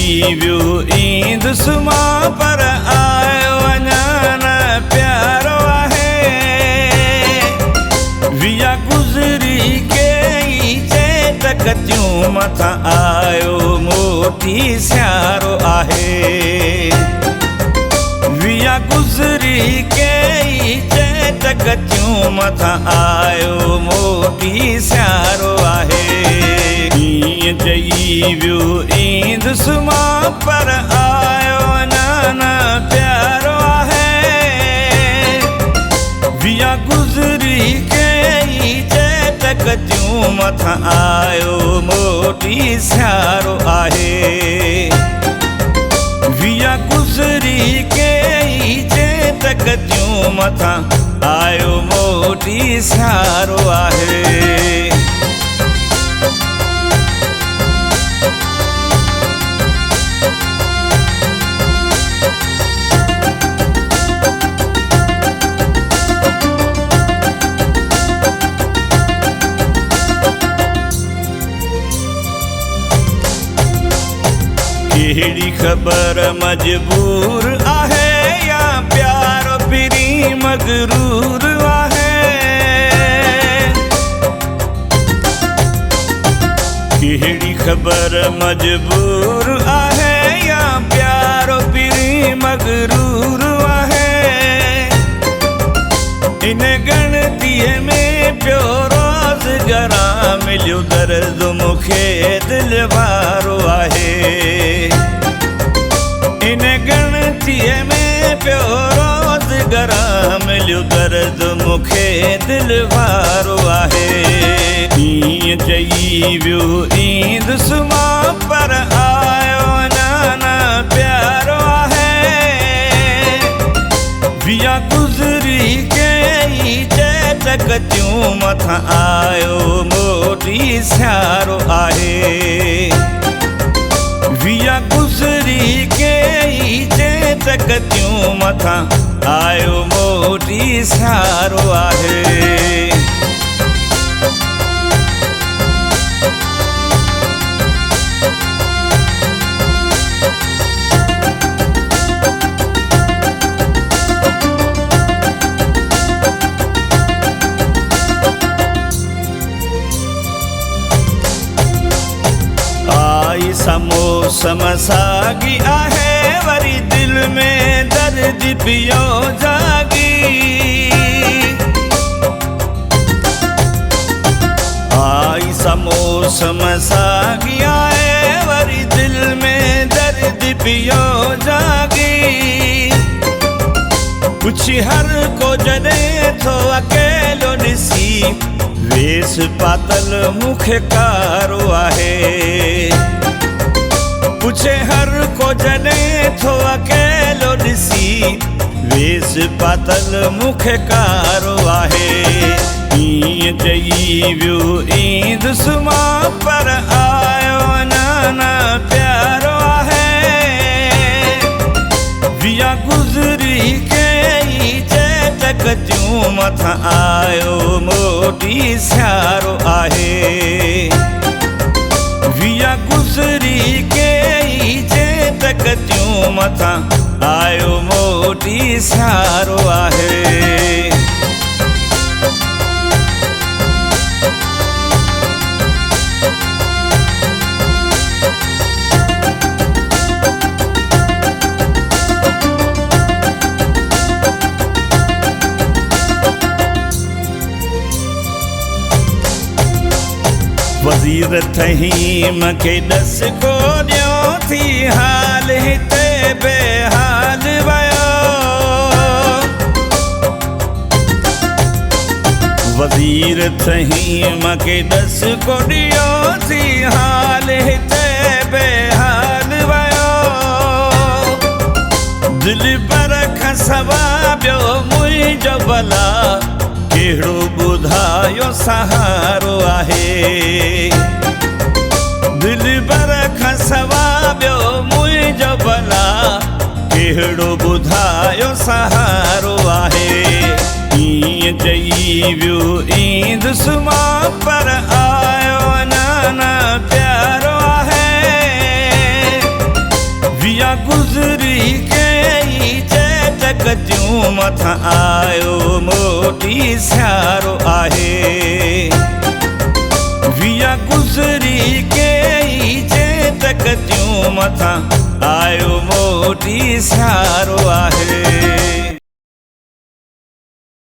वियो ईंदुसि मां पर आयो अञा न प्यारो आहे। विया गुज़री कई चेटकतियूं मथां आयो मोटी सियारो आहे। विया गुज़री कई चेटकतियूं मथां आयो मोटी सियारो आहे। ईअं चई वियो ईंदुसि मां पर आयो अञा न प्यारो आहे। विया गुज़री कई चेटकतियूं मथां आयो मोटी सियारो आहे। विया गुज़री कई चेटकतियूं मथां आयो मोटी सियारो आहे। कहिड़ी ख़बर मजबूर आहे या प्यारो पिरी मगरूर आहे। कहिड़ी ख़बर मजबूर आहे या प्यारो पिरी मगरूर आहे। इन गणतीअ में पियो रोज़गारा मिलियो दर्द मूंखे दिल वारो आहे। इन गणतीअ में पियो रोज़गारा मिलियो दर्द मूंखे दिल वारो आहे। ईअं चई वियो ईंदुसि मां पर आयो अञा न प्यारो आहे। विया गुज़री कई चेटकतियूं मथां आयो मोटी सियारो आहे। विया गुज़री कई चेटकतियूं मथां आयो मोटी सियारो आहे। मौसम साॻी आहे वरी दिल में दर्द पियो जागी। आई सा मौसम साॻी आहे वरी दिल में दर्द पियो जागी। पुछी हर को जॾहिं थो अकेलो ॾिसी वेस पातल मूंखे कारो आहे। पुछे हर को जॾहिं थो अकेलो ॾिसी वेस पातल मूंखे कारो आहे। ईअं चई वियो ईंदुसि मां पर आयो अञा न प्यारो आहे। विया गुज़री कई चेटकतियूं मथां आयो मोटी सियारो आहे। विया गुज़री कई चेटकतियूं मथां आयो मोटी सियारो आहे। वज़ीर थहीं मूंखे ॾस कोन्हियो थी हाल हिते बेहाल वियो। वज़ीर थहीं मूंखे ॾस कोन्हियो थी हाल हिते बेहाल वियो। दिल पर खां सवा ॿियो मुंहिंजो भला कहिड़ो ॿुधायो सहारो आहे। दिल पर खां सवा ॿियो मुंहिंजो भला कहिड़ो ॿुधायो सहारो आहे। ईअं चई वियो ईंदुसि मां पर आयो अञा न प्यारो आहे। मथां आयो मोटी सियारो आहे। वीह गुज़री कई जे तकतियूं मथां आयो मोटी सियारो आहे।